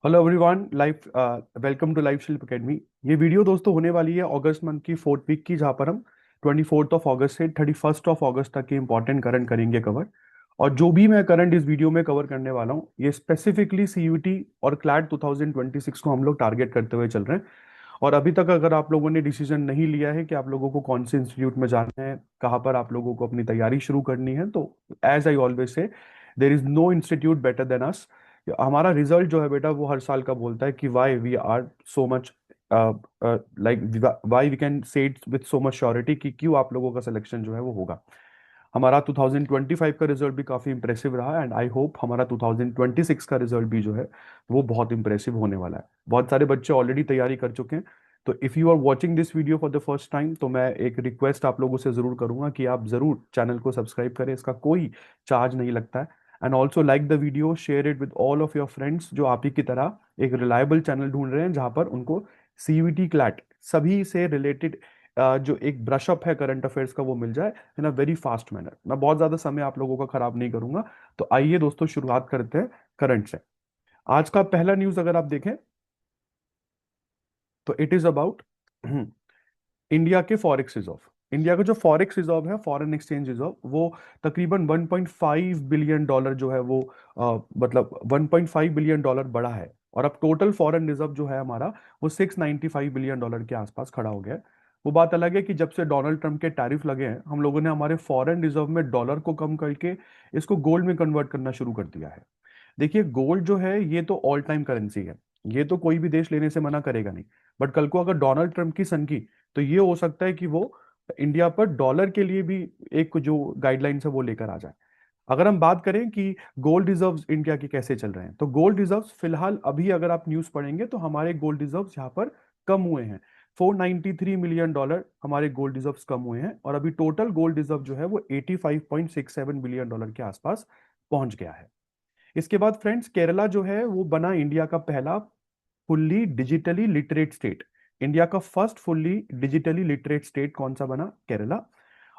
Hello everyone, live welcome to live Shilp academy. ये video दोस्तों होने वाली है अगस्त मंथ की 4th वीक की, जहाँ पर हम 24 अगस्त से 31 अगस्त तक के इंपॉर्टेंट करंट करेंगे कवर। और जो भी मैं करंट इस वीडियो में कवर करने वाला हूँ, ये स्पेसिफिकली सीयूटी और क्लैट 2026 को हम लोग टारगेट करते हुए चल रहे हैं। और अभी तक अगर आप लोगों ने डिसीजन नहीं लिया है कि आप लोगों को कौन से इंस्टीट्यूट में जाना है, कहाँ पर आप लोगों को अपनी तैयारी शुरू करनी है, तो as I always say, there is no institute better than us. हमारा रिजल्ट जो है बेटा, वो हर साल का बोलता है कि why we are so much, like why we can say it with so much surety कि क्यों आप लोगों का सिलेक्शन जो है वो होगा। हमारा 2025 का रिजल्ट भी काफी इंप्रेसिव रहा, एंड आई होप हमारा 2026 का रिजल्ट भी जो है वो बहुत इंप्रेसिव होने वाला है। बहुत सारे बच्चे ऑलरेडी तैयारी कर चुके हैं। तो if you are watching this video for the first time, तो मैं एक रिक्वेस्ट आप लोगों से ज़रूर करूंगा कि आप ज़रूर चैनल को सब्सक्राइब करें। इसका कोई चार्ज नहीं लगता है। And also like the video, share it with all of your friends जो आप ही की तरह एक रिलायबल चैनल ढूंढ रहे हैं, जहां पर उनको सीयूटी क्लैट सभी से रिलेटेड जो एक ब्रशअप है करंट अफेयर्स का, वो मिल जाए इन अ वेरी फास्ट मैनर। मैं बहुत ज़्यादा समय आप लोगों का खराब नहीं करूंगा। तो आइए दोस्तों, शुरुआत करते हैं करंट से। आज का पहला न्यूज़ अगर आप देखें, तो इट इज़ अबाउट इंडिया के फॉरेक्स रिजर्व। इंडिया का जो फॉरेक्स रिजर्व है, फॉरेन एक्सचेंज रिजर्व, वो तकरीबन 1.5 बिलियन डॉलर जो है वो मतलब 1.5 बिलियन डॉलर बढ़ा है। और अब टोटल फॉरेन रिजर्व जो है हमारा, वो 695 बिलियन डॉलर के आसपास खड़ा हो गया है। वो बात अलग है कि जब से डोनाल्ड ट्रंप के टैरिफ लगे हैं, हम लोगों ने हमारे फॉरेन रिजर्व में डॉलर को कम करके इसको गोल्ड में कन्वर्ट करना शुरू कर दिया है। देखिए, गोल्ड जो है ये तो ऑल टाइम करेंसी है। ये तो कोई भी देश लेने से मना करेगा नहीं। बट कल को अगर डोनाल्ड ट्रंप की सनकी, तो ये हो सकता है कि वो इंडिया पर डॉलर के लिए भी एक जो गाइडलाइंस है वो लेकर आ जाए। अगर हम बात करें कि गोल्ड रिजर्व्स इंडिया के कैसे चल रहे हैं, तो गोल्ड रिजर्व्स फिलहाल अभी अगर आप न्यूज़ पढ़ेंगे, तो हमारे गोल्ड रिजर्व्स यहाँ पर कम हुए हैं। 493 मिलियन डॉलर हमारे गोल्ड रिजर्व्स कम हुए हैं, और अभी टोटल गोल्ड रिजर्व जो है वो 85.67 बिलियन डॉलर के आसपास पहुंच गया है। इसके बाद फ्रेंड्स, केरला जो है वो बना इंडिया का पहला fully digitally literate state. India का first fully digitally literate state कौन सा बना? केरला।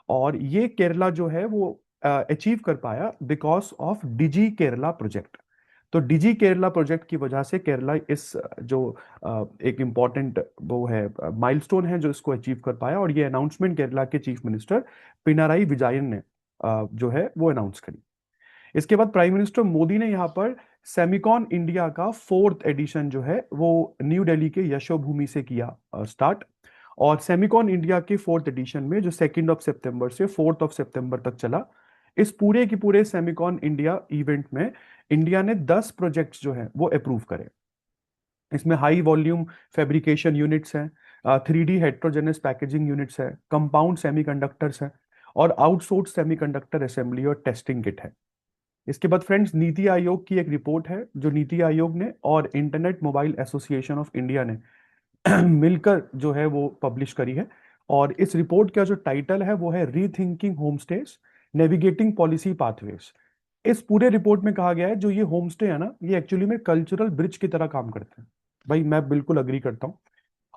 और ये केरला जो है वो अचीव कर पाया because of Digi Kerala project. तो डिजी केरला प्रोजेक्ट की वजह से केरला इस जो एक इम्पॉर्टेंट वो है, माइलस्टोन है जो इसको अचीव कर पाया। और ये अनाउंसमेंट केरला के चीफ मिनिस्टर पिनाराई विजयन ने जो है वो अनाउंस करी। इसके बाद प्राइम मिनिस्टर मोदी ने यहाँ पर सेमिकॉन इंडिया का 4th एडिशन जो है वो न्यू दिल्ली के यशोभूमि से किया स्टार्ट। और सेमिकॉन इंडिया के 4th एडिशन में जो 2 सितंबर से 4 सितंबर तक चला, इस पूरे की पूरे सेमिकॉन इंडिया इवेंट में इंडिया ने 10 प्रोजेक्ट्स जो है वो अप्रूव करे। इसमें हाई वॉल्यूम फैब्रिकेशन यूनिट्स हैं, 3D हेट्रोजेनस पैकेजिंग यूनिट्स है, कंपाउंड सेमीकंडक्टर्स है, और आउटसोर्स सेमीकंडक्टर असेंबली और टेस्टिंग किट है। इसके बाद फ्रेंड्स, नीति आयोग की एक रिपोर्ट है जो नीति आयोग ने और internet mobile association of India ने मिलकर जो है वो पब्लिश करी है। और इस रिपोर्ट का जो टाइटल है वो है rethinking homestays, navigating policy pathways. इस पूरे रिपोर्ट में कहा गया है जो ये होमस्टे है ना, ये एक्चुअली में कल्चरल ब्रिज की तरह काम करते हैं। भाई मैं बिल्कुल अग्री करता हूँ।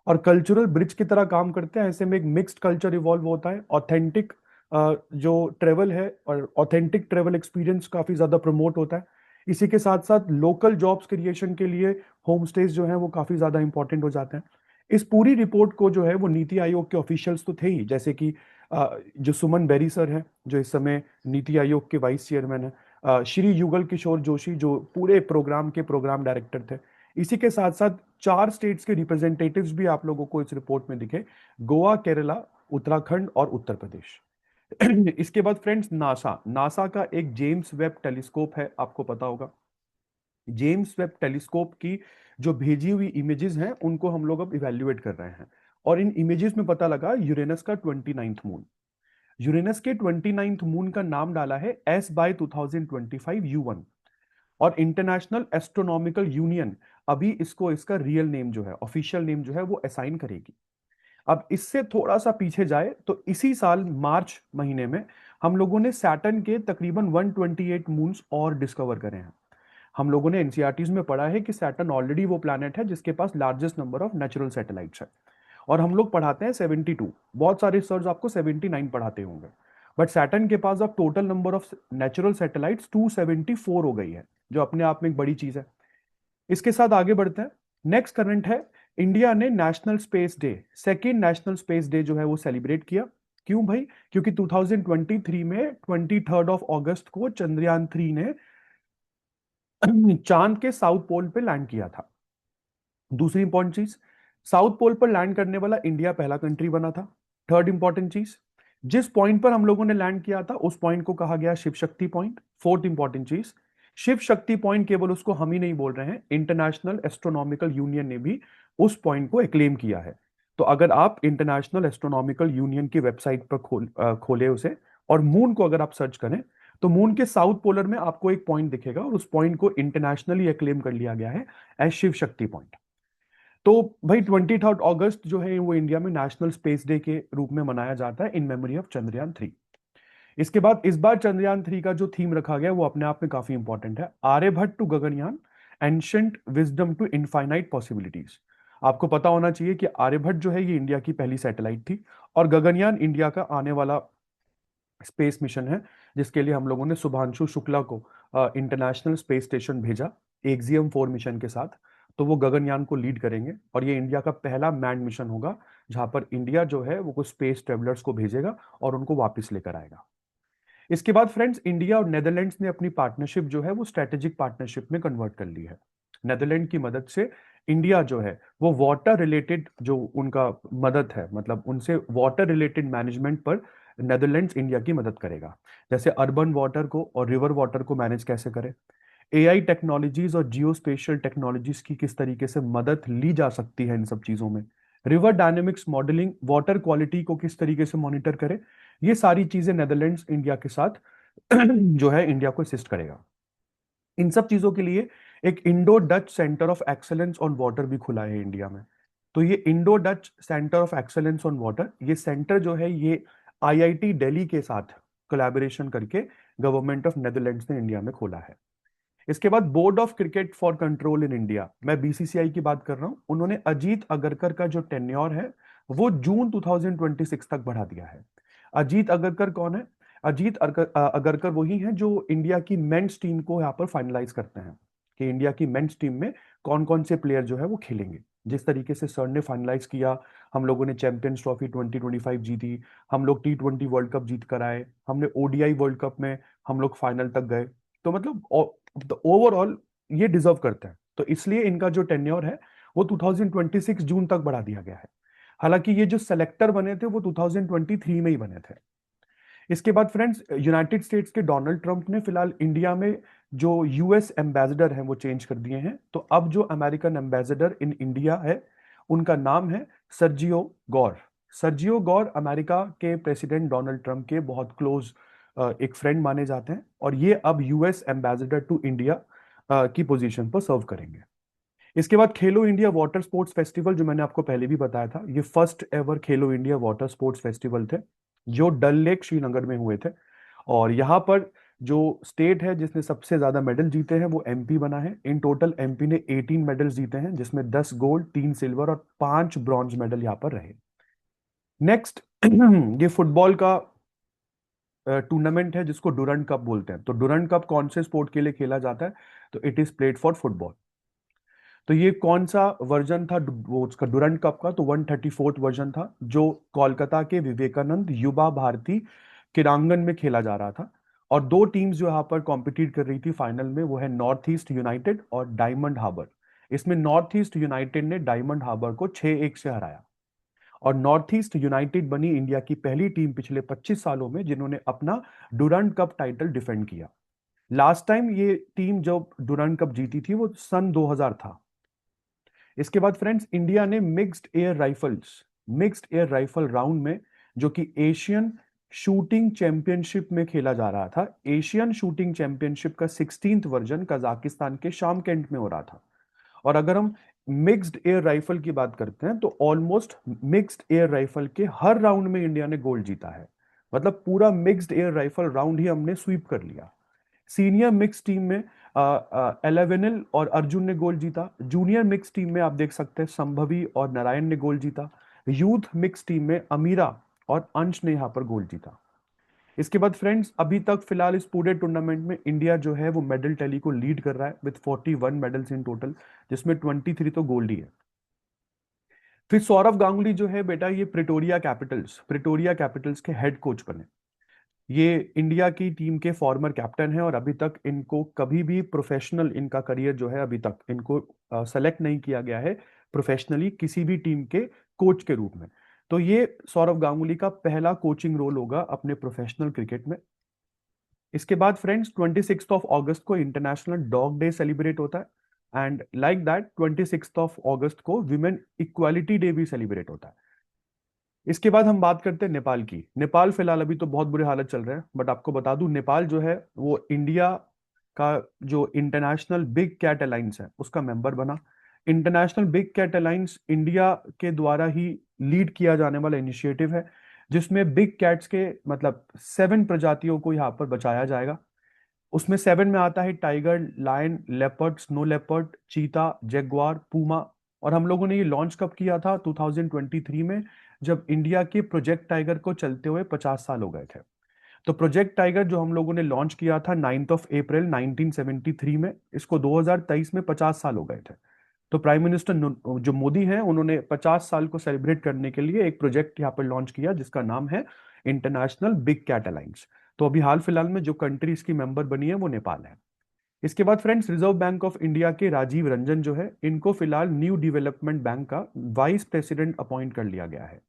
और कल्चरल ब्रिज की तरह काम करते हैं। ऐसे में एक मिक्स्ड कल्चर इवॉल्व होता है, ऑथेंटिक जो ट्रेवल है और ऑथेंटिक ट्रेवल एक्सपीरियंस काफी ज्यादा प्रमोट होता है। इसी के साथ साथ लोकल जॉब्स क्रिएशन के लिए होम स्टेज जो है वो काफी ज्यादा इंपॉर्टेंट हो जाते हैं। इस पूरी रिपोर्ट को जो है वो नीति आयोग के ऑफिशियल्स तो थे ही, जैसे कि जो सुमन बेरी सर हैं जो इस समय नीति आयोग के वाइस चेयरमैन है, श्री युगल किशोर जोशी जो पूरे प्रोग्राम के प्रोग्राम डायरेक्टर थे। इसी के साथ साथ 4 स्टेट्स के रिप्रेजेंटेटिव्स भी आप लोगों को इस रिपोर्ट में दिखे, गोवा, केरला, उत्तराखंड और उत्तर प्रदेश। इसके बाद फ्रेंड्स, नासा नासा का एक जेम्स वेब टेलीस्कोप है, आपको पता होगा। जेम्स वेब टेलीस्कोप की जो भेजी हुई इमेजेस हैं उनको हम लोग अब इवेल्युएट कर रहे हैं। और इन इमेजेस में पता लगा यूरेनस का 29th मून। यूरेनस के 29th मून का नाम डाला है S/2025 U1। और इंटरनेशनल एस्ट्रोनॉमिकल यूनियन अभी इसको इसका रियल नेम जो है, ऑफिशियल नेम जो है वो असाइन करेगी। अब इससे थोड़ा सा पीछे जाए तो इसी साल मार्च महीने में हम लोगों ने सैटर्न के तकरीबन 128 मून्स और डिस्कवर करे हैं। हम लोगों ने एनसीईआरटीज में पढ़ा है कि सैटर्न ऑलरेडी वो प्लैनेट है जिसके पास largest number of natural satellites है। और हम लोग पढ़ाते हैं 72, बहुत सारे सर्च आपको 79 पढ़ाते होंगे। बट सैटर्न के पास अब total number of natural satellites 274 हो गई है, जो अपने आप में एक बड़ी चीज है। इसके साथ आगे बढ़ते हैं। नेक्स्ट करंट है, इंडिया ने national space day, second national space day जो है वो सेलिब्रेट किया। क्यों भाई? क्योंकि 2023 में 23 अगस्त को चंद्रयान 3 ने चांद के साउथ पोल पे लैंड किया था। दूसरी इंपॉर्टेंट चीज, साउथ पोल पर लैंड करने वाला इंडिया पहला कंट्री बना था। थर्ड इंपॉर्टेंट चीज, जिस पॉइंट पर हम लोगों ने लैंड किया था उस पॉइंट को कहा गया Shiv Shakti point. Fourth important चीज, शिव शक्ति पॉइंट केवल उसको हम ही नहीं बोल रहे हैं, इंटरनेशनल एस्ट्रोनॉमिकल यूनियन ने भी उस पॉइंट को एक्लेम किया है। तो अगर आप इंटरनेशनल एस्ट्रोनॉमिकल यूनियन की वेबसाइट पर खोले उसे, और मून को अगर आप सर्च करें, तो मून के साउथ पोलर में आपको एक पॉइंट दिखेगा और उस पॉइंट को इंटरनेशनली एक्लेम कर लिया गया है एज शिव शक्ति पॉइंट। तो भाई 23 अगस्त जो है वो इंडिया में नेशनल स्पेस डे के रूप में मनाया जाता है इन मेमोरी ऑफ चंद्रयान 3। इसके बाद इस बार चंद्रयान 3 का जो थीम रखा गया वो अपने आप में काफी इंपॉर्टेंट है, Aryabhata to Gaganyaan, ancient wisdom to infinite possibilities. आपको पता होना चाहिए कि आर्यभट्ट जो है ये इंडिया की पहली सैटेलाइट थी, और गगनयान इंडिया का आने वाला स्पेस मिशन है, जिसके लिए हम लोगों ने शुभांशु शुक्ला को इंटरनेशनल स्पेस स्टेशन भेजा एक्सियम 4 मिशन के साथ। तो वो गगनयान को लीड करेंगे और ये इंडिया का पहला मैंड मिशन होगा जहां पर इंडिया जो है वो कुछ स्पेस ट्रेवलर्स को भेजेगा और उनको वापस लेकर आएगा। इसके बाद फ्रेंड्स, इंडिया और नेदरलैंड्स ने अपनी पार्टनरशिप जो है वो स्ट्रेटेजिक पार्टनरशिप में कन्वर्ट कर ली है। नेदरलैंड की मदद से इंडिया जो है वो वाटर रिलेटेड जो उनका मदद है, मतलब उनसे वाटर रिलेटेड मैनेजमेंट पर नेदरलैंड्स इंडिया की मदद करेगा। जैसे अर्बन वाटर को और रिवर वाटर को मैनेज कैसे करें, एआई टेक्नोलॉजीज और जियो स्पेशियल टेक्नोलॉजीज की किस तरीके से मदद ली जा सकती है इन सब चीजों में, river dynamics modelling, water quality को किस तरीके से मॉनिटर करें, ये सारी चीजें नेदरलैंड्स इंडिया के साथ जो है इंडिया को असिस्ट करेगा। इन सब चीजों के लिए एक Indo Dutch centre of excellence on water भी खुला है इंडिया में। तो ये Indo Dutch centre of excellence on water, ये सेंटर जो है ये आईआईटी दिल्ली के साथ कोलैबोरेशन करके गवर्नमेंट ऑफ नेदरलैंड्स ने इंडिया में खोला है। इसके बाद board of cricket for control in India, मैं बीसीसीआई की बात कर रहा हूं, उन्होंने अजीत अगरकर का जो टेन्योर है वो जून 2026 तक बढ़ा दिया है। अजीत अगरकर कौन है? अगरकर वही हैं जो इंडिया की मेंस टीम को यहाँ पर फाइनलाइज करते हैं कि इंडिया की मेंस टीम में कौन कौन से प्लेयर जो है वो खेलेंगे। जिस तरीके से सर ने फाइनलाइज किया, हम लोगों ने चैंपियंस ट्रॉफी 2025 जीती, हम लोग T20 वर्ल्ड कप जीत कर आए, हमने ओडीआई वर्ल्ड कप में हम लोग फाइनल तक गए। तो मतलब ओवरऑल ये डिजर्व करते हैं, तो इसलिए इनका जो टेन्योर है वो 2026 जून तक बढ़ा दिया गया है। हालांकि ये जो सेलेक्टर बने थे वो 2023 में ही बने थे। इसके बाद फ्रेंड्स, यूनाइटेड स्टेट्स के डोनाल्ड ट्रंप ने फिलहाल इंडिया में जो यूएस एम्बेसडर हैं वो चेंज कर दिए हैं। तो अब जो अमेरिकन एम्बेसडर इन इंडिया है उनका नाम है सर्जियो गौर। सर्जियो गौर अमेरिका के प्रेसिडेंट डोनाल्ड ट्रंप के बहुत क्लोज एक फ्रेंड माने जाते हैं, और ये अब यूएस एम्बेसडर टू इंडिया की पोजीशन पर सर्व करेंगे। इसके बाद खेलो इंडिया वाटर स्पोर्ट्स फेस्टिवल, जो मैंने आपको पहले भी बताया था, ये फर्स्ट एवर खेलो इंडिया वाटर स्पोर्ट्स फेस्टिवल थे जो डल लेक श्रीनगर में हुए थे। और यहाँ पर जो स्टेट है जिसने सबसे ज्यादा मेडल जीते हैं वो एमपी बना है। इन टोटल एमपी ने 18 मेडल्स जीते हैं, जिसमें 10 गोल्ड, 3 सिल्वर और 5 ब्रॉन्ज मेडल यहाँ पर रहे। नेक्स्ट ये फुटबॉल का टूर्नामेंट है जिसको डुरंड कप बोलते हैं। तो डुरंड कप कौन से स्पोर्ट के लिए खेला जाता है? तो it is played for football. तो ये कौन सा वर्जन था वो उसका डुरंड कप का? तो 134th वर्जन था जो कोलकाता के विवेकानंद युवा भारती क्रीड़ांगन में खेला जा रहा था। और दो टीम्स जो यहाँ पर कॉम्पिटिट कर रही थी फाइनल में वो है नॉर्थ ईस्ट यूनाइटेड और डायमंड हार्बर। इसमें नॉर्थ ईस्ट यूनाइटेड ने डायमंड हार्बर को 6-1 से हराया, और नॉर्थ ईस्ट यूनाइटेड बनी इंडिया की पहली टीम पिछले 25 सालों में जिन्होंने अपना डुरंड कप टाइटल डिफेंड किया। लास्ट टाइम ये टीम जब डुरंड कप जीती थी वो सन 2000 था। इसके बाद फ्रेंड्स, इंडिया ने मिक्स्ड एयर राइफल राउंड में, जो कि एशियन शूटिंग चैंपियनशिप में खेला जा रहा था, एशियन शूटिंग चैंपियनशिप का 16th वर्जन कजाकिस्तान के शामकेंट में हो रहा था। और अगर हम मिक्स्ड एयर राइफल की बात करते हैं तो ऑलमोस्ट मिक्स्ड एयर राइफल के हर राउंड में इंडिया ने गोल्ड जीता है। मतलब पूरा मिक्स्ड एयर राइफल राउंड ही हमने स्वीप कर लिया। सीनियर मिक्स टीम में एलेवेनिल और अर्जुन ने गोल्ड जीता। जूनियर मिक्स टीम में आप देख सकते हैं संभवी और नारायण ने गोल्ड जीता। यूथ मिक्स टीम में अमीरा और अंश ने यहां पर गोल्ड जीता। इसके बाद फ्रेंड्स, अभी तक फिलहाल इस पूरे टूर्नामेंट में इंडिया जो है वो मेडल टैली को लीड कर रहा है विथ 41 मेडल्स इन टोटल, जिसमें 23 तो गोल्ड ही है। फिर सौरव गांगुली जो है बेटा, ये प्रिटोरिया कैपिटल्स के हेड कोच बने। ये इंडिया की टीम के फॉर्मर कैप्टन हैं और अभी तक इनको कभी भी प्रोफेशनल, इनका करियर जो है अभी तक इनको सेलेक्ट नहीं किया गया है प्रोफेशनली किसी भी टीम के कोच के रूप में। तो ये सौरव गांगुली का पहला कोचिंग रोल होगा अपने प्रोफेशनल क्रिकेट में। इसके बाद फ्रेंड्स, 26 ऑगस्ट को इंटरनेशनल डॉग डे सेलिब्रेट होता है, एंड लाइक दैट 26 ऑगस्ट को विमेन इक्वालिटी डे भी सेलिब्रेट होता है। इसके बाद हम बात करते हैं नेपाल की। नेपाल फिलहाल अभी तो बहुत बुरे हालत चल रहे हैं, बट आपको बता दूं, नेपाल जो है वो इंडिया का जो इंटरनेशनल बिग कैट अलायंस है उसका मेंबर बना। International Big Cat Alliance India के द्वारा ही लीड किया जाने वाला इनिशिएटिव है, जिसमें बिग कैट्स के मतलब 7 प्रजातियों को यहाँ पर बचाया जाएगा। उसमें 7 में आता है tiger, lion, leopard, snow leopard, cheetah, jaguar, puma. और हम लोगों ने ये लॉन्च कब किया था? 2023 में, जब इंडिया के प्रोजेक्ट टाइगर को चलते हुए 50 साल हो गए थे। तो प्रोजेक्ट टाइगर जो हम लोगों ने लॉन्च किया था 9 अप्रैल 1973 में, इसको 2023 में 50 साल हो गए थे। तो प्राइम मिनिस्टर जो मोदी हैं, उन्होंने 50 साल को सेलिब्रेट करने के लिए एक प्रोजेक्ट यहाँ पर लॉन्च किया जिसका नाम है इंटरनेशनल बिग कैट अलायंस। तो अभी हाल फिलहाल में जो कंट्री इसकी मेंबर बनी है वो नेपाल है। इसके बाद friends, Reserve Bank of India के राजीव रंजन जो है, इनको फिलहाल न्यू डेवलपमेंट बैंक का वाइस प्रेसिडेंट अपॉइंट कर लिया गया है।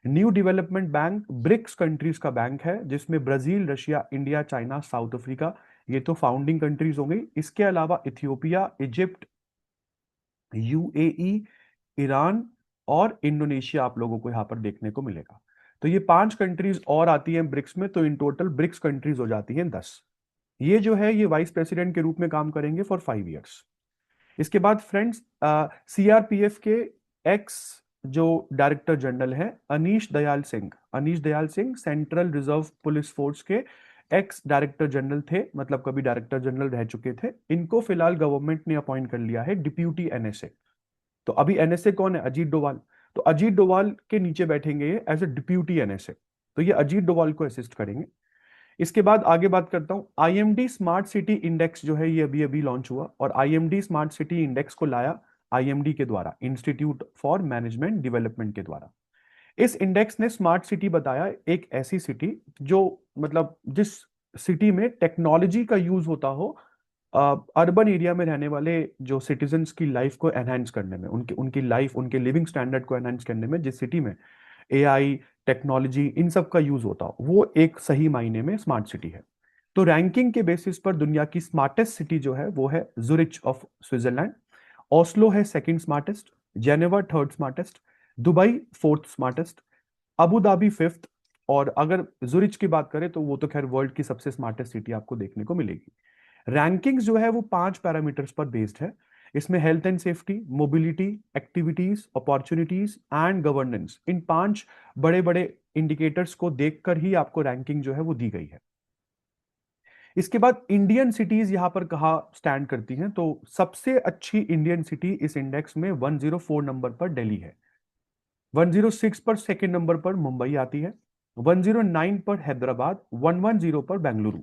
New Development Bank BRICS countries का बैंक है, जिसमें Brazil, Russia, India, China, South Africa, ये तो फाउंडिंग कंट्रीज हो गई। इसके अलावा इथियोपिया, इजिप्ट, यूएई, ईरान और इंडोनेशिया आप लोगों को यहां पर देखने को मिलेगा। तो ये 5 कंट्रीज और आती हैं ब्रिक्स में, तो इन टोटल ब्रिक्स कंट्रीज हो जाती हैं 10। ये जो है ये वाइस प्रेसिडेंट के रूप में काम करेंगे फॉर 5 ईयर्स। इसके बाद फ्रेंड्स, सीआरपीएफ के एक्स जो डायरेक्टर जनरल है Anish Dayal Singh central reserve police force के एक्स डायरेक्टर जनरल थे, मतलब कभी डायरेक्टर जनरल रह चुके थे। इनको फिलहाल गवर्नमेंट ने अपॉइंट कर लिया है डिप्यूटी एनएसए। तो अभी एनएसए कौन है? अजीत डोभाल। तो अजीत डोभाल के नीचे बैठेंगे ये एज ए डिप्यूटी एनएसए। तो ये अजीत डोभाल को असिस्ट करेंगे। इसके बाद आगे बात करता हूं, आईएमडी स्मार्ट सिटी इंडेक्स जो है ये अभी अभी लॉन्च हुआ, और आईएमडी स्मार्ट सिटी इंडेक्स को लाया आईएमडी के द्वारा, इंस्टीट्यूट फॉर मैनेजमेंट डेवलपमेंट के द्वारा। इस इंडेक्स ने स्मार्ट सिटी बताया एक ऐसी सिटी जो मतलब जिस सिटी में टेक्नोलॉजी का यूज होता हो अर्बन एरिया में रहने वाले जो सिटीजन्स की लाइफ को एनहांस करने में, उनकी उनकी लाइफ, उनके लिविंग स्टैंडर्ड को एनहांस करने में, जिस सिटी में एआई, टेक्नोलॉजी, इन सब का यूज होता हो, वो एक सही मायने में स्मार्ट सिटी है। तो रैंकिंग के बेसिस पर दुनिया की स्मार्टेस्ट सिटी जो है वो है जुरिच ऑफ स्विट्जरलैंड, ओस्लो है second smartest, Geneva third smartest, Dubai fourth smartest, Abu Dhabi fifth. और अगर जुरिच की बात करें तो वो तो खैर वर्ल्ड की सबसे स्मार्टेस्ट सिटी आपको देखने को मिलेगी। रैंकिंग्स जो है वो 5 पैरामीटर्स पर बेस्ड है। इसमें health and safety, mobility, activities, opportunities and governance, इन 5 बड़े बड़े इंडिकेटर्स को देखकर ही आपको रैंकिंग जो है वो दी गई है। इसके बाद इंडियन सिटीज यहां पर कहा स्टैंड करती हैं, तो सबसे अच्छी इंडियन सिटी इस इंडेक्स में 104 नंबर पर दिल्ली है, 106 पर सेकेंड नंबर पर मुंबई आती है, 109 पर हैदराबाद, 110 पर बेंगलुरु।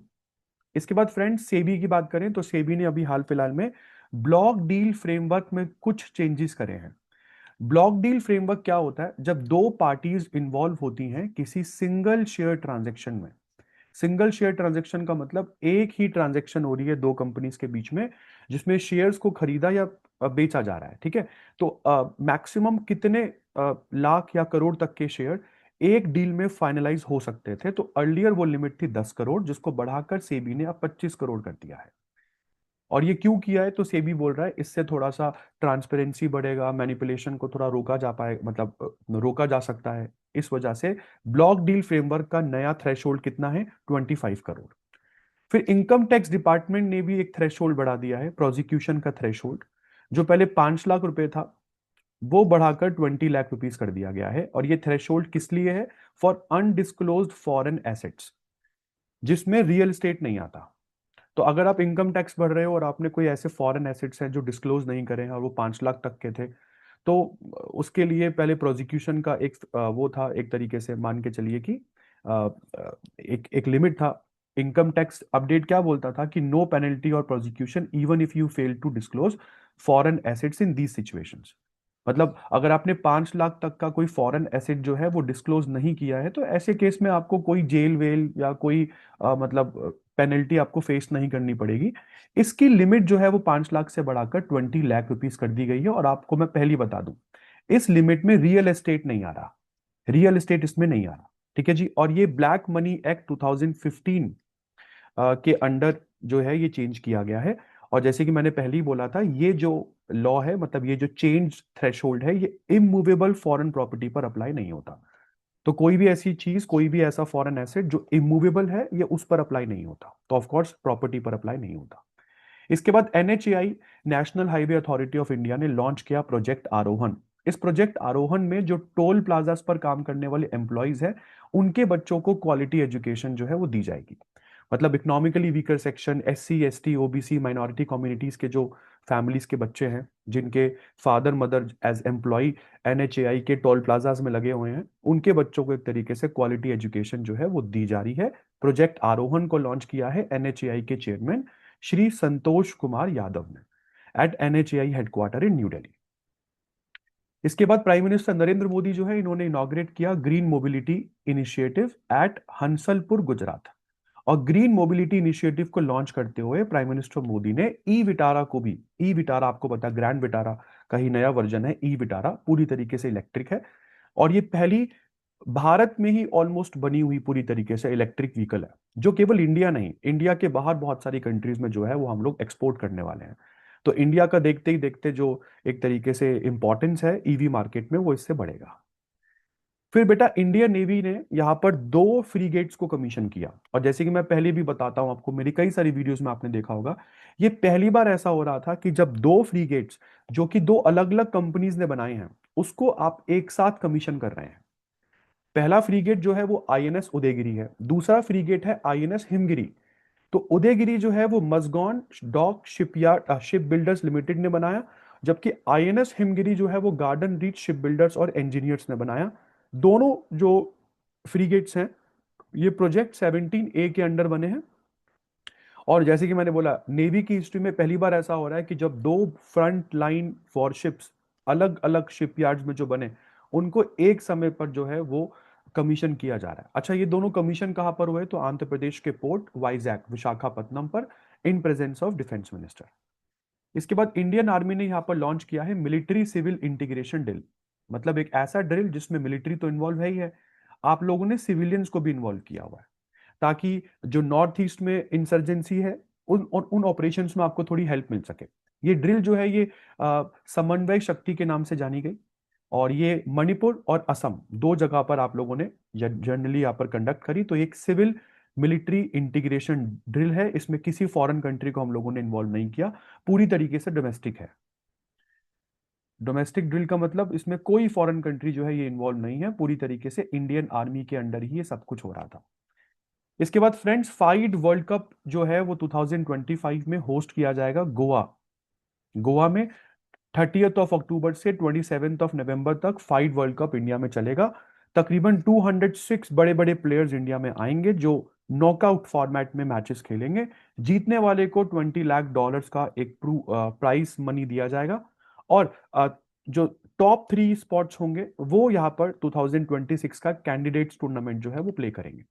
इसके बाद फ्रेंड्स, सेबी की बात करें तो सेबी ने अभी हाल फिलहाल में ब्लॉक डील फ्रेमवर्क में कुछ चेंजेस करे हैं। ब्लॉक डील फ्रेमवर्क क्या होता है? जब दो पार्टीज इंवॉल्व होती हैं किसी सिंगल शेयर ट्रांजैक्शन में। सिंगल शेयर ट्रांजैक्शन का मतलब एक ही ट्रांजैक्शन हो रही है दो कंपनीज के बीच में, जिसमें शेयर्स को खरीदा या बेचा जा रहा है, ठीक है। तो मैक्सिमम कितने लाख या करोड़ तक के शेयर एक डील में फाइनलाइज हो सकते थे? तो अर्लियर वो लिमिट थी 10 करोड़, जिसको बढ़ाकर सेबी ने अब 25 करोड़ कर दिया है। और ये क्यों किया है? तो सेबी बोल रहा है इससे थोड़ा सा ट्रांसपेरेंसी बढ़ेगा, मैनिपुलेशन को थोड़ा रोका जा पाए, मतलब रोका जा सकता है। इस वजह से ब्लॉक डील फ्रेमवर्क का नया थ्रेशोल्ड कितना है? 25 करोड़। फिर इनकम टैक्स डिपार्टमेंट ने भी एक थ्रेशोल्ड बढ़ा दिया है, प्रोसिक्यूशन का थ्रेशोल्ड। जो पहले 5 लाख रुपए था वो बढ़ाकर 20 लाख रुपीस कर दिया गया है। और ये थ्रेशोल्ड किस लिए है? फॉर अनडिस्क्लोज्ड फॉरेन एसेट्स, जिसमें रियल एस्टेट नहीं आता। तो अगर आप इनकम टैक्स भर रहे हो और आपने कोई ऐसे फॉरेन एसेट्स हैं जो डिस्क्लोज नहीं करे हैं और वो 5 लाख तक के थे, तो उसके लिए पहले प्रोसिक्यूशन का एक वो था, एक तरीके से मान के चलिए कि एक एक लिमिट था। इनकम टैक्स अपडेट क्या बोलता था कि नो पेनल्टी और prosecution even if you fail to disclose foreign assets in these situations. मतलब अगर आपने 5 लाख तक का कोई फॉरेन एसेट जो है वो डिस्क्लोज नहीं किया है, तो ऐसे केस में आपको कोई जेल वेल या कोई मतलब पेनल्टी आपको फेस नहीं करनी पड़ेगी। इसकी लिमिट जो है वो 5 लाख से बढ़ाकर 20 लाख रुपीस कर दी गई है। और आपको मैं पहली बता दूं, इस लिमिट में रियल एस्टेट नहीं आ रहा, रियल एस्टेट इसमें नहीं आ रहा। ठीक है जी। और ये ब्लैक मनी एक्ट 2015 के अंडर जो है ये चेंज किया गया है। और जैसे कि मैंने पहले ही बोला था, ये जो लॉ है, मतलब ये जो चेंज थ्रेशोल्ड है, ये इमूवेबल फॉरेन प्रॉपर्टी पर अप्लाई नहीं होता। तो कोई भी ऐसी चीज, कोई भी ऐसा फॉरेन एसेट जो इमूवेबल है, ये उस पर अप्लाई नहीं होता, तो ऑफ कोर्स प्रॉपर्टी पर अप्लाई नहीं होता। इसके बाद NHAI, national highway authority of India ने लॉन्च किया प्रोजेक्ट आरोहन। इस प्रोजेक्ट आरोहन में जो टोल प्लाजास पर काम करने वाले एम्प्लॉयज हैं, उनके बच्चों को क्वालिटी एजुकेशन जो है वो दी जाएगी। मतलब economically weaker section, SC ST OBC minority communities के जो फैमिलीज के बच्चे हैं, जिनके father mother as employ NHAI के टोल प्लाजास में लगे हुए हैं, उनके बच्चों को एक तरीके से क्वालिटी एजुकेशन जो है वो दी जा रही है। प्रोजेक्ट आरोहन को लॉन्च किया है एनएचएआई के चेयरमैन श्री संतोष कुमार यादव ने at NHAI headquarter in New Delhi. इसके बाद प्राइम मिनिस्टर नरेंद्र मोदी जो है, इन्होंने इनॉग्रेट किया green mobility initiative eight Hansalpur Gujarat. और ग्रीन मोबिलिटी इनिशिएटिव को लॉन्च करते हुए प्राइम मिनिस्टर मोदी ने ई विटारा को भी, ई विटारा आपको पता है ग्रैंड विटारा का ही नया वर्जन है, ई विटारा पूरी तरीके से इलेक्ट्रिक है। और ये पहली भारत में ही ऑलमोस्ट बनी हुई पूरी तरीके से इलेक्ट्रिक व्हीकल है, जो केवल इंडिया नहीं, इंडिया के बाहर बहुत सारी कंट्रीज में जो है वो हम लोग एक्सपोर्ट करने वाले हैं। तो इंडिया का देखते ही देखते जो एक तरीके से इंपॉर्टेंस है ईवी मार्केट में, वो इससे बढ़ेगा। फिर बेटा इंडियन नेवी ने यहाँ पर 2 फ्रीगेट्स को कमीशन किया। और जैसे कि मैं पहले भी बताता हूं आपको, मेरी कई सारी वीडियोस में आपने देखा होगा, ये पहली बार ऐसा हो रहा था कि जब 2 फ्रीगेट्स, जो कि 2 अलग अलग कंपनीज ने बनाए हैं, उसको आप एक साथ कमीशन कर रहे हैं। पहला फ्रीगेट जो है वो आईएनएस उदयगिरी है, दूसरा फ्रीगेट है आईएनएस हिमगिरी। तो उदयगिरी जो है वो Mazagon dock shipyard ship builders limited ने बनाया, जबकि आईएनएस हिमगिरी जो है वो गार्डन रीच शिप बिल्डर्स और इंजीनियर्स ने बनाया। दोनों जो फ्रीगेट्स हैं, ये प्रोजेक्ट 17A के अंडर बने हैं। और जैसे कि मैंने बोला, नेवी की हिस्ट्री में पहली बार ऐसा हो रहा है कि जब 2 फ्रंट लाइन वॉरशिप्स अलग अलग शिपयार्ड्स में जो बने, उनको एक समय पर जो है वो कमीशन किया जा रहा है। अच्छा, ये दोनों कमीशन कहां पर हुए? तो आंध्र प्रदेश के पोर्ट वाइजैक विशाखापत्तनम पर, in presence of defence minister. इसके बाद इंडियन आर्मी ने यहां पर लॉन्च किया है मिलिट्री सिविल इंटीग्रेशन ड्रिल। मतलब एक ऐसा ड्रिल जिसमें मिलिट्री तो इन्वॉल्व है ही है, आप लोगों ने सिविलियंस को भी इन्वॉल्व किया हुआ है, ताकि जो नॉर्थ ईस्ट में इंसर्जेंसी है, उन ऑपरेशंस में आपको थोड़ी हेल्प मिल सके। ये ड्रिल जो है ये समन्वय शक्ति के नाम से जानी गई। और ये मणिपुर और असम 2 जगह पर आप लोगों ने जनरली यहाँ पर कंडक्ट करी। तो एक सिविल मिलिट्री इंटीग्रेशन ड्रिल है, इसमें किसी फॉरेन कंट्री को हम लोगों ने इन्वॉल्व नहीं किया, पूरी तरीके से डोमेस्टिक है। डोमेस्टिक ड्रिल का मतलब इसमें कोई फॉरेन कंट्री जो है ये इन्वॉल्व नहीं है, पूरी तरीके से इंडियन आर्मी के अंडर ही ये सब कुछ हो रहा था। इसके बाद फ्रेंड्स, फाइड वर्ल्ड कप जो है वो 2025 में होस्ट किया जाएगा गोवा। गोवा में 30 अक्टूबर से 27 नवंबर तक फाइड वर्ल्ड कप इंडिया में चलेगा। तकरीबन 206 बड़े बड़े प्लेयर्स इंडिया में आएंगे, जो नॉकआउट फॉर्मेट में मैचेस खेलेंगे। जीतने वाले को $20 लाख का एक प्राइस मनी दिया जाएगा। और जो टॉप 3 स्पॉट्स होंगे वो यहाँ पर 2026 का कैंडिडेट्स टूर्नामेंट जो है वो प्ले करेंगे।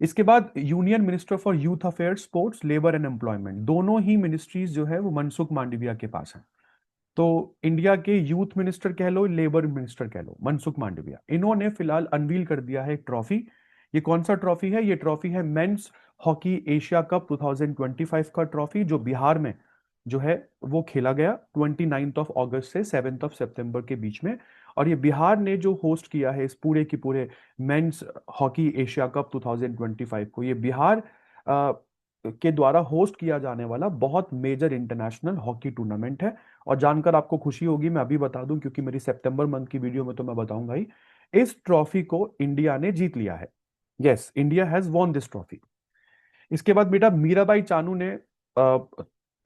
इसके बाद union minister for youth affairs, sports, labour and employment, दोनों ही मिनिस्ट्रीज जो है वो मनसुख मांडविया के पास है। तो इंडिया के यूथ मिनिस्टर कह लो, लेबर मिनिस्टर कह लो, मनसुख मांडविया, इन्होंने फिलहाल अनवील कर दिया है एक ट्रॉफी। ये कौन सा ट्रॉफी है? ये ट्रॉफी है मेंस हॉकी एशिया कप 2025 का ट्रॉफी, जो बिहार में जो है वो खेला गया 29 अगस्त से 7 सितंबर के बीच में। और ये बिहार ने जो होस्ट किया है इस पूरे के पूरे मेंस हॉकी एशिया कप 2025 को, ये बिहार के द्वारा होस्ट किया जाने वाला बहुत मेजर इंटरनेशनल हॉकी टूर्नामेंट है। और जानकर आपको खुशी होगी, मैं अभी बता दूं, क्योंकि मेरी सितंबर मंथ की वीडियो में तो मैं बताऊंगा ही, इस ट्रॉफी को इंडिया ने जीत लिया है। Yes, India has won this trophy. इसके बाद बेटा मीराबाई चानू ने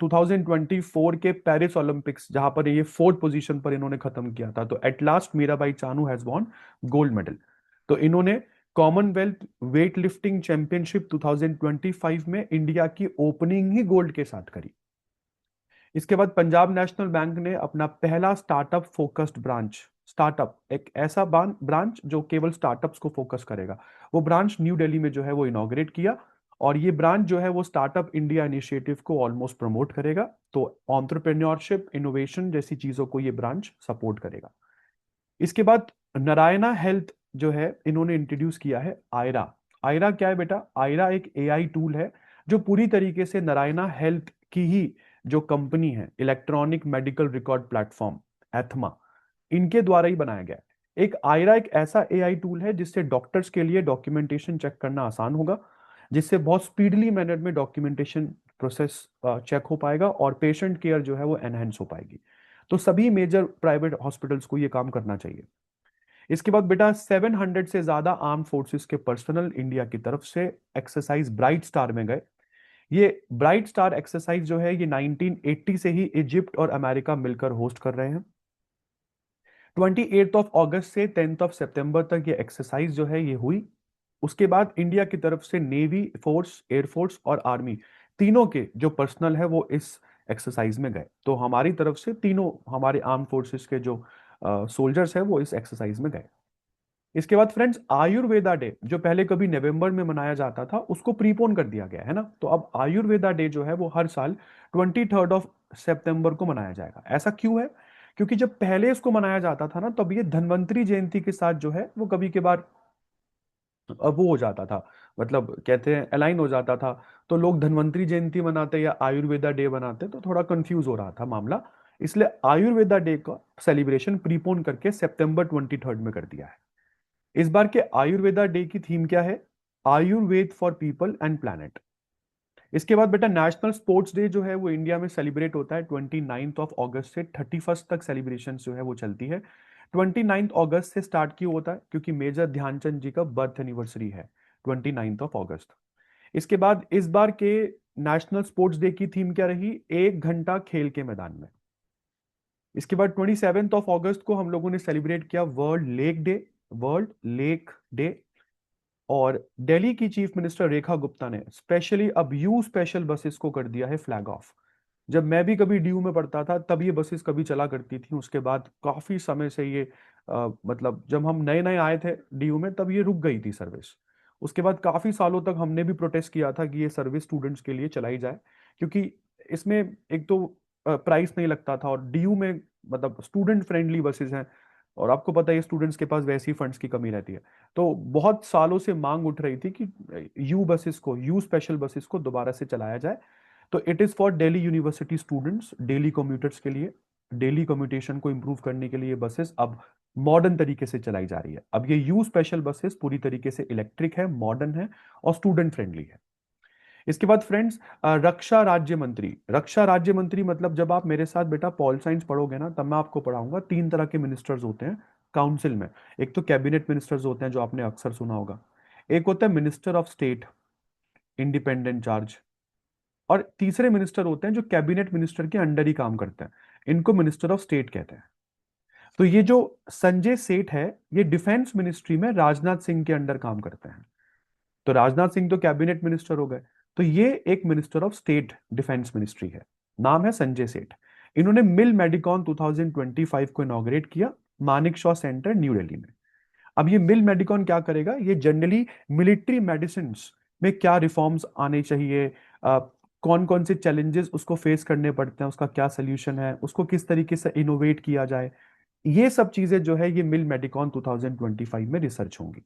2024 के पेरिस ओलंपिक्स, जहां पर ये 4th पोजीशन पर इन्होंने खत्म किया था, तो at last Mirabai Chanu has won gold medal. तो इन्होंने कॉमनवेल्थ वेट लिफ्टिंग चैंपियनशिप 2025 में इंडिया की ओपनिंग ही गोल्ड के साथ करी। इसके बाद पंजाब नेशनल बैंक ने अपना पहला स्टार्टअप फोकस्ड ब्रांच, स्टार्टअप एक ऐसा ब्रांच जो केवल स्टार्टअप्स को फोकस करेगा, वो ब्रांच न्यू दिल्ली में जो है वो इनॉग्रेट किया। और ये ब्रांच जो है वो स्टार्टअप इंडिया इनिशिएटिव को ऑलमोस्ट प्रमोट करेगा। तो एंटरप्रेन्योरशिप, इनोवेशन जैसी चीजों को ये ब्रांच सपोर्ट करेगा। इसके बाद नारायणा हेल्थ जो है इन्होंने इंट्रोड्यूस किया है आयरा। आयरा क्या है बेटा? आयरा एक एआई टूल है जो पूरी तरीके से नारायणा हेल्थ की ही जो कंपनी है, इलेक्ट्रॉनिक मेडिकल रिकॉर्ड प्लेटफॉर्म एथमा, इनके द्वारा ही बनाया गया है। एक आयरा एक ऐसा एआई टूल है जिससे डॉक्टर्स के लिए डॉक्यूमेंटेशन चेक करना आसान होगा, जिससे बहुत स्पीडली मैनर में डॉक्यूमेंटेशन प्रोसेस चेक हो पाएगा और पेशेंट केयर जो है वो एनहेंस हो पाएगी। तो सभी मेजर प्राइवेट हॉस्पिटल्स को ये काम करना चाहिए। इसके बाद बेटा 700 से ज्यादा आर्म फोर्सेस के पर्सनल इंडिया की तरफ से एक्सरसाइज ब्राइट स्टार में गए। ये ब्राइट स्टार एक्सरसाइज जो है ये 1980 से ही इजिप्ट और अमेरिका मिलकर होस्ट कर रहे हैं। 28 ऑफ अगस्त से 10 ऑफ सितंबर तक ये एक्सरसाइज जो है ये हुई। उसके बाद इंडिया की तरफ से नेवी फोर्स, एयरफोर्स और आर्मी तीनों के जो पर्सनल है वो इस एक्सरसाइज में गए। तो हमारी तरफ से तीनों हमारे आर्म फोर्सेस के जो सोल्जर्स है वो इस एक्सरसाइज में गए। इसके बाद फ्रेंड्स आयुर्वेदा डे जो पहले कभी नवंबर में मनाया जाता था उसको प्रीपोन कर दिया गया है ना। तो अब आयुर्वेदा डे जो है वो हर साल 23 ऑफ सितंबर को मनाया जाएगा। ऐसा क्यों है? क्योंकि जब पहले इसको मनाया जाता था ना तब ये धन्वंतरी जयंती के साथ जो है वो कभी कभार अब वो हो जाता था, मतलब कहते हैं अलाइन हो जाता था। तो लोग धन्वंतरी जयंती मनाते या आयुर्वेदा डे बनाते तो थोड़ा कंफ्यूज हो रहा था मामला। इसलिए आयुर्वेदा डे का सेलिब्रेशन प्रीपोन करके सितंबर 23 में कर दिया है। इस बार के आयुर्वेदा डे की थीम क्या है? Ayurveda for people and planet. इसके बाद बेटा नेशनल स्पोर्ट्स डे जो है वो इंडिया में सेलिब्रेट होता है 29 ऑफ अगस्त से 31 तक सेलिब्रेशन जो है वो चलती है। 29 अगस्त से स्टार्ट क्यों होता है? क्योंकि मेजर ध्यानचंद जी का बर्थ एनिवर्सरी है 29 ऑफ अगस्त। इसके बाद इस बार के नेशनल स्पोर्ट्स डे की थीम क्या रही? 1 घंटा खेल के मैदान में। इसके बाद 27 ऑफ अगस्त को हम लोगों ने सेलिब्रेट किया world lake day, world lake day. और दिल्ली की चीफ मिनिस्टर रेखा गुप्ता ने स्पेशली अब यू स्पेशल बसेस को कर दिया है फ्लैग ऑफ। जब मैं भी कभी डीयू में पढ़ता था तब ये बसेस कभी चला करती थी, उसके बाद काफी समय से ये मतलब जब हम नए नए आए थे डीयू में तब ये रुक गई थी सर्विस। उसके बाद काफी सालों तक हमने भी प्रोटेस्ट किया था कि ये सर्विस स्टूडेंट्स के लिए चलाई जाए, क्योंकि इसमें एक तो प्राइस नहीं लगता था और डीयू में मतलब स्टूडेंट फ्रेंडली बसेस हैं। और आपको पता है स्टूडेंट्स के पास वैसे ही फंड्स की कमी रहती है। तो बहुत सालों से मांग उठ रही थी कि यू बसेस को, यू स्पेशल बसेस को दोबारा से चलाया जाए। तो it is for Delhi university students, daily commuters के लिए, डेली कम्यूटेशन को इंप्रूव करने के लिए बसेस अब मॉडर्न तरीके से चलाई जा रही है। अब ये यू स्पेशल बसेस पूरी तरीके से इलेक्ट्रिक है, मॉडर्न है और स्टूडेंट फ्रेंडली है। इसके बाद फ्रेंड्स रक्षा राज्य मंत्री। रक्षा राज्य मंत्री मतलब जब आप मेरे साथ बेटा पॉल साइंस पढ़ोगे ना तब मैं आपको पढ़ाऊंगा 3 तरह के मिनिस्टर्स होते हैं काउंसिल में। एक तो कैबिनेट मिनिस्टर्स होते हैं जो आपने अक्सर सुना होगा, एक होता है minister of state, independent charge, और तीसरे मिनिस्टर होते हैं जो कैबिनेट मिनिस्टर के अंडर ही काम करते हैं, इनको मिनिस्टर ऑफ स्टेट कहते हैं। तो ये जो संजय सेठ है ये डिफेंस मिनिस्ट्री में राजनाथ सिंह के अंडर काम करते हैं। तो राजनाथ सिंह तो कैबिनेट मिनिस्टर हो गए, तो ये एक minister of state defence ministry है, नाम है संजय सेठ। इन्होंने मिल मेडिकॉन 2025 को इनॉग्रेट किया मानिक शॉ सेंटर न्यू दिल्ली में। अब ये मिल मेडिकॉन क्या करेगा? ये जनरली मिलिट्री मेडिसिन में क्या रिफॉर्म्स आने चाहिए, कौन कौन से चैलेंजेस उसको फेस करने पड़ते हैं, उसका क्या सोल्यूशन है, उसको किस तरीके से इनोवेट किया जाए, ये सब चीजें जो है ये मिल मेडिकॉन 2025 में रिसर्च होंगी।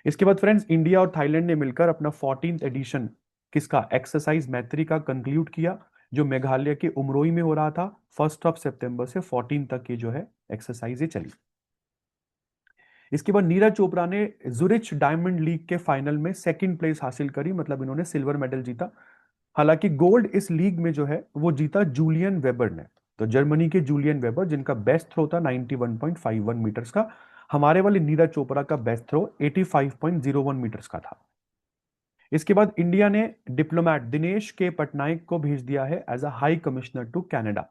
इसके बाद फ्रेंड्स इंडिया और थाईलैंड ने मिलकर अपना 14th एडिशन किसका, एक्सरसाइज मैत्री का कंक्लूड किया, जो मेघालय के उमरोई में हो रहा था। 1 सितंबर से 14 तक ये जो है एक्सरसाइज चली। इसके बाद नीरज चोपड़ा ने जुरिच डायमंड लीग के फाइनल में सेकंड प्लेस हासिल करी, मतलब इन्होंने सिल्वर मेडल जीता। हालांकि गोल्ड इस लीग में जो है वो जीता जूलियन वेबर ने। तो जर्मनी के जूलियन वेबर जिनका बेस्ट थ्रो था 91.51 मीटर्स का, हमारे वाले नीरज चोपड़ा का बेस्ट थ्रो 85.01 मीटर्स का था। इसके बाद इंडिया ने डिप्लोमैट दिनेश के पटनायक को भेज दिया है as a high commissioner to Canada.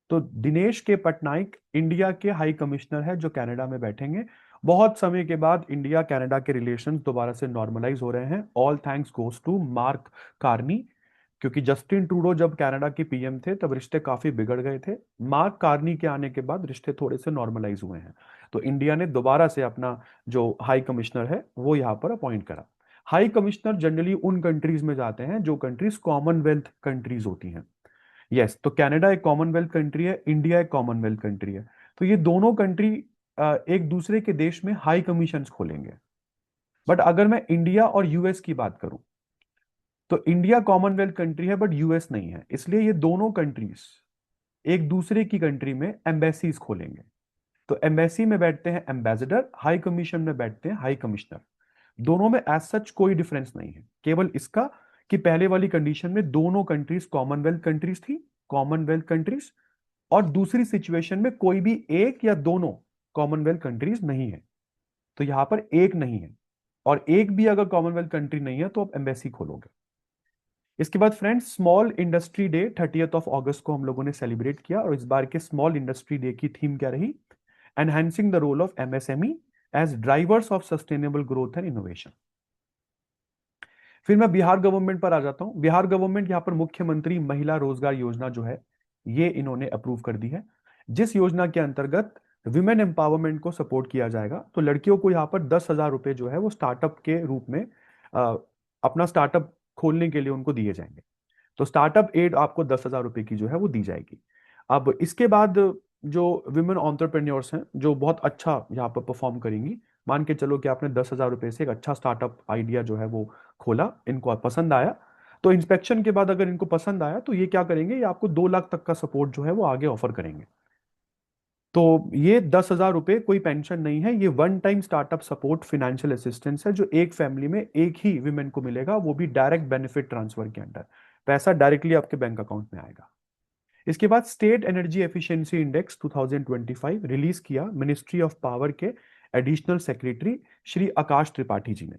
तो दिनेश के पटनायक इंडिया के हाई कमिश्नर है जो कनाडा में बैठेंगे बहुत समय के बाद इंडिया कनाडा के रिलेशंस दोबारा से नॉर्मलाइज हो रहे हैं। All thanks goes to Mark Carney, क्योंकि जस्टिन ट्रूडो जब कनाडा के पीएम थे तब रिश्ते काफी बिगड़ गए थे। मार्क कार्नी के आने के बाद रिश्ते थोड़े से नॉर्मलाइज हुए हैं। तो इंडिया ने दोबारा से अपना जो हाई कमिश्नर है वो यहाँ पर अपॉइंट करा। हाई कमिश्नर जनरली उन कंट्रीज में जाते हैं जो कंट्रीज कॉमनवेल्थ कंट्रीज होती हैं। यस, तो कनाडा एक कॉमनवेल्थ कंट्री है, इंडिया एक कॉमनवेल्थ कंट्री है। तो ये दोनों कंट्री एक दूसरे के देश में हाई कमीशंस खोलेंगे। बट अगर मैं इंडिया और यूएस की बात करूं, तो इंडिया कॉमनवेल्थ कंट्री है बट यूएस नहीं है, इसलिए ये दोनों कंट्रीज एक दूसरे की कंट्री में एम्बेसीज खोलेंगे। तो एम्बेसी में बैठते हैं एम्बेसडर, हाई कमीशन में बैठते हैं हाई कमिश्नर। दोनों में एज सच कोई डिफरेंस नहीं है, केवल इसका कि पहले वाली कंडीशन में दोनों कंट्रीज कॉमनवेल्थ कंट्रीज थी, कॉमनवेल्थ कंट्रीज, और दूसरी सिचुएशन में कोई भी एक या दोनों कॉमनवेल्थ कंट्रीज नहीं है। तो यहां पर एक नहीं है, और एक भी अगर कॉमनवेल्थ कंट्री नहीं है तो आप एम्बेसी खोलोगे। इसके बाद फ्रेंड्स, स्मॉल इंडस्ट्री डे 30 अगस्त को हम लोगों ने सेलिब्रेट किया, और इस बार के स्मॉल इंडस्ट्री डे की थीम क्या रही? Enhancing the role of MSME as drivers of sustainable growth and innovation. फिर मैं बिहार गवर्नमेंट पर आ जाता हूं। बिहार गवर्नमेंट यहाँ पर मुख्यमंत्री महिला रोजगार योजना जो है ये इन्होंने अप्रूव कर दी है, जिस योजना के अंतर्गत विमेन एम्पावरमेंट को सपोर्ट किया जाएगा। तो लड़कियों को यहाँ पर 10,000 रुपए जो है वो स्टार्टअप के रूप में अ, अपना स्टार्टअप खोलने के लिए उनको दिए जाएंगे। तो स्टार्टअप एड आपको 10,000 रुपए की जो है वो दी जाएगी। अब इसके बाद जो विमेन एंटरप्रेन्योर्स हैं जो बहुत अच्छा यहाँ पर परफॉर्म करेंगी, मान के चलो कि आपने 10,000 रुपए से एक अच्छा स्टार्टअप आइडिया जो है वो खोला, इनको पसंद आया, तो इंस्पेक्शन के बाद अगर इनको पसंद आया तो ये क्या करेंगे, ये आपको 2 लाख तक का सपोर्ट जो है वो आगे ऑफर करेंगे। तो ये 10,000 रुपए कोई पेंशन नहीं है, ये one time startup support financial assistance है, जो एक फैमिली में एक ही विमेन को मिलेगा, वो भी डायरेक्ट बेनिफिट ट्रांसफर के अंडर। पैसा डायरेक्टली आपके बैंक अकाउंट में आएगा। इसके बाद state energy efficiency index 2025 release किया मिनिस्ट्री ऑफ पावर के एडिशनल सेक्रेटरी श्री आकाश त्रिपाठी जी ने।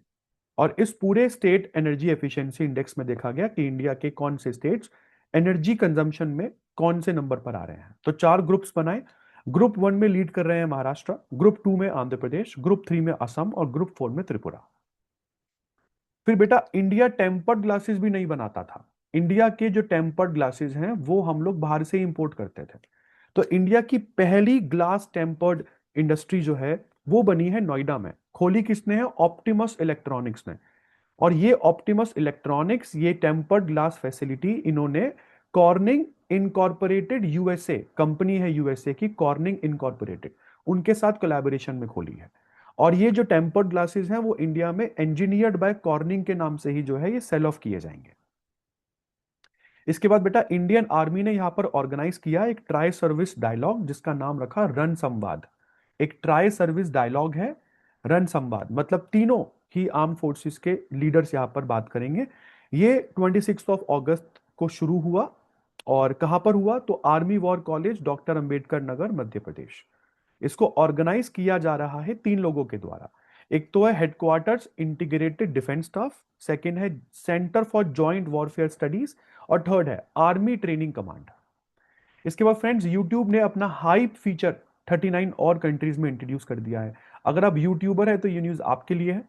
और इस पूरे स्टेट एनर्जी एफिशिएंसी इंडेक्स में देखा गया कि इंडिया के कौन से स्टेट्स एनर्जी कंजम्पशन में कौन से नंबर पर आ रहे हैं। तो 4 ग्रुप्स बनाए। ग्रुप 1 में लीड कर रहे हैं महाराष्ट्र, ग्रुप 2 में आंध्र प्रदेश, ग्रुप 3 में असम, और ग्रुप 4 में त्रिपुरा। फिर बेटा, इंडिया टेम्पर्ड ग्लासेस भी नहीं बनाता था। इंडिया के जो टेम्पर्ड ग्लासेस हैं वो हम लोग बाहर से इंपोर्ट करते थे। तो इंडिया की पहली ग्लास टेम्पर्ड इंडस्ट्री जो है वो बनी है नोएडा में। खोली किसने है? ऑप्टिमस इलेक्ट्रॉनिक्स ने। और ये ऑप्टिमस इलेक्ट्रॉनिक्स, ये टेम्पर्ड ग्लास फैसिलिटी इन्होंने कॉर्निंग इनकॉर्पोरेटेड, यूएसए कंपनी है, यूएसए की कॉर्निंग इनकॉर्पोरेटेड, उनके साथ कोलैबोरेशन में खोली है। और ये जो टेम्पर्ड ग्लासेस हैं वो इंडिया में इंजीनियर्ड बाय कॉर्निंग के नाम से ही जो है ये सेल ऑफ किए जाएंगे। इसके बाद बेटा, इंडियन आर्मी ने यहां पर ऑर्गेनाइज किया एक ट्राई सर्विस डायलॉग जिसका नाम रखा रण संवाद। एक ट्राई सर्विस डायलॉग है, रण संवाद, मतलब तीनों ही आर्म फोर्सेस के लीडर्स यहां पर बात करेंगे। ये 26 अगस्त को शुरू हुआ, और कहां पर हुआ? तो army war college, doctor Ambedkar Nagar, Madhya Pradesh. इसको ऑर्गेनाइज किया जा रहा है 3 लोगों के द्वारा। एक तो है headquarters integrated defence staff, second है centre for joint warfare studies, और थर्ड है आर्मी ट्रेनिंग कमांड। इसके बाद फ्रेंड्स, यूट्यूब ने अपना हाइप फीचर 39 और कंट्रीज में इंट्रोड्यूस कर दिया है। अगर आप यूट्यूबर है तो ये न्यूज आपके लिए है।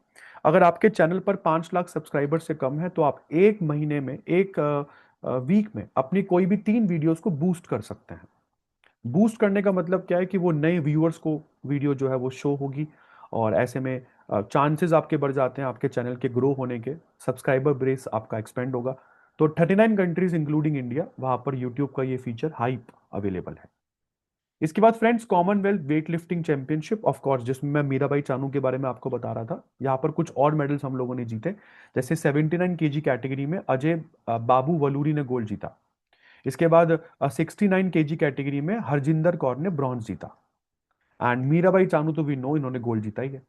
अगर आपके चैनल पर 5 लाख सब्सक्राइबर से कम है तो आप एक महीने में, एक वीक में अपनी कोई भी 3 वीडियोस को बूस्ट कर सकते हैं। बूस्ट करने का मतलब क्या है कि वो नए व्यूअर्स को वीडियो जो है वो शो होगी, और ऐसे में चांसेस आपके बढ़ जाते हैं आपके चैनल के ग्रो होने के, सब्सक्राइबर बेस आपका एक्सपेंड होगा। तो 39 कंट्रीज इंक्लूडिंग इंडिया, वहां पर यूट्यूब का ये फीचर हाइप अवेलेबल है। इसके बाद friends, Commonwealth weight lifting championship, of course, जिसमें मैं मीराबाई चानू के बारे में आपको बता रहा था। यहाँ पर कुछ और मेडल्स हम लोगों ने जीते, जैसे 79 केजी कैटेगरी में अजय बाबू वलूरी ने गोल्ड जीता। इसके बाद 69 केजी कैटेगरी में हरजिंदर कौर ने ब्रॉन्ज जीता। एंड मीराबाई चानू तो वी नो इन्होंने गोल्ड जीता ही है।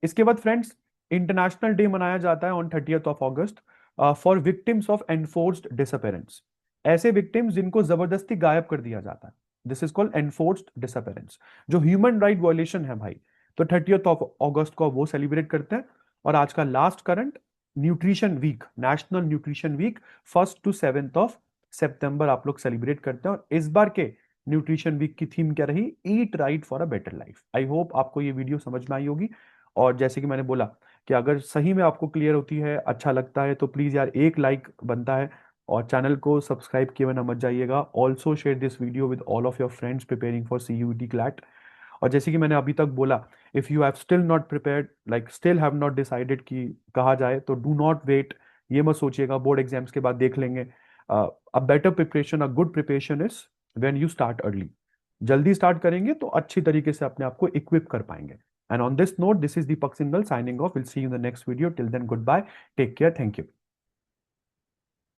इसके बाद फ्रेंड्स, इंटरनेशनल डे मनाया जाता है on 30 August for victims of enforced disappearance. ऐसे विक्टिम्स जिनको जबरदस्ती गायब कर दिया जाता है, this is called enforced disappearance, जो ह्यूमन राइट वायलेशन है भाई। तो 30 अगस्त को वो सेलिब्रेट करते हैं। और आज का last current, nutrition week, national nutrition week 1 to 7 सितंबर आप लोग सेलिब्रेट करते हैं। और इस बार के न्यूट्रिशन वीक की थीम क्या रही, eat right for a better life. I hope आपको ये वीडियो समझ में आई होगी। और जैसे कि मैंने बोला कि अगर सही में आपको क्लियर होती है, अच्छा लगता है, तो प्लीज़ यार एक लाइक बनता है। और चैनल को सब्सक्राइब किए बिना मत जाइएगा। Also share this video with all of your friends preparing for CUET CLAT. और जैसे कि मैंने अभी तक बोला, if you have still not prepared, like still have not decided कि कहा जाए, तो डू नॉट वेट। ये मत सोचिएगा बोर्ड एग्जाम्स के बाद देख लेंगे। A better preparation, a good preparation is when you start early. जल्दी स्टार्ट करेंगे तो अच्छी तरीके से अपने आप को इक्विप कर पाएंगे। And on this note, this is Deepak Singal signing off. Will see you in the next video. Till then, goodbye, take care, thank you.